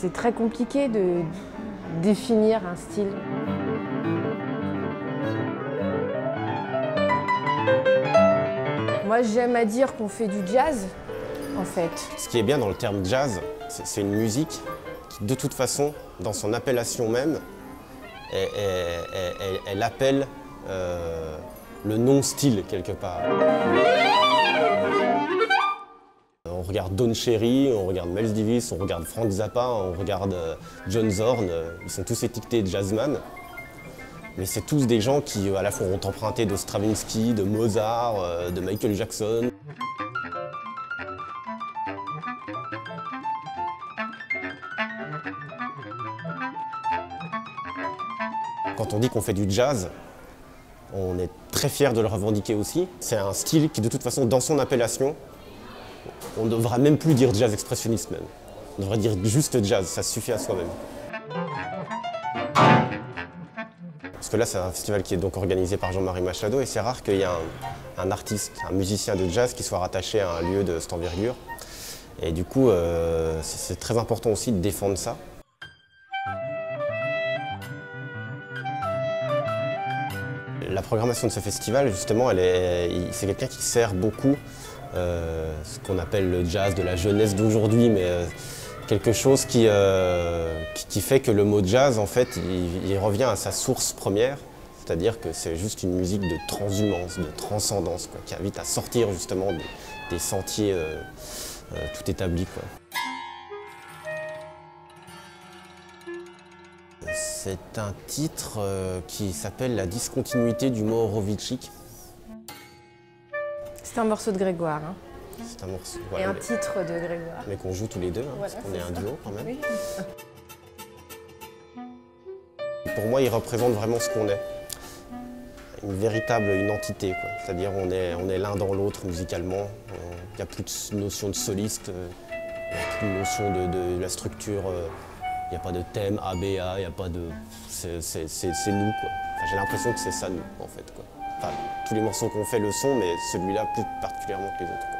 C'est très compliqué de définir un style. Moi, j'aime à dire qu'on fait du jazz, en fait. Ce qui est bien dans le terme jazz, c'est une musique qui, de toute façon, dans son appellation même, elle appelle le non-style quelque part. On regarde Don Cherry, on regarde Miles Davis, on regarde Frank Zappa, on regarde John Zorn, ils sont tous étiquetés jazzman. Mais c'est tous des gens qui à la fois ont emprunté de Stravinsky, de Mozart, de Michael Jackson. Quand on dit qu'on fait du jazz, on est très fiers de le revendiquer aussi. C'est un style qui, de toute façon, dans son appellation, on ne devra même plus dire jazz expressionniste même. On devrait dire juste jazz, ça suffit à soi-même. Parce que là, c'est un festival qui est donc organisé par Jean-Marie Machado et c'est rare qu'il y ait un artiste, un musicien de jazz qui soit rattaché à un lieu de cette envergure. Et du coup, c'est très important aussi de défendre ça. La programmation de ce festival, justement, c'est quelqu'un qui sert beaucoup ce qu'on appelle le jazz de la jeunesse d'aujourd'hui, mais quelque chose qui fait que le mot jazz, en fait, il revient à sa source première, c'est-à-dire que c'est juste une musique de transhumance, de transcendance, quoi, qui invite à sortir justement des sentiers tout établis, quoi. C'est un titre qui s'appelle La discontinuité du mot Horowitzique. C'est un morceau de Grégoire. Hein. C'est un morceau. Et Voilà, un titre de Grégoire. mais qu'on joue tous les deux, hein, Voilà, parce qu'on est un duo quand même. Oui. Pour moi, il représente vraiment ce qu'on est. Une véritable identité, quoi. C'est-à-dire on est l'un dans l'autre musicalement. Il n'y a plus de notion de soliste, il n'y a plus de notion de la structure. Il n'y a pas de thème A, B, A, il n'y a pas de... C'est nous, quoi. Enfin, j'ai l'impression que c'est ça, nous, en fait, quoi. Enfin, tous les morceaux qu'on fait le sont, mais celui-là plus particulièrement que les autres, quoi.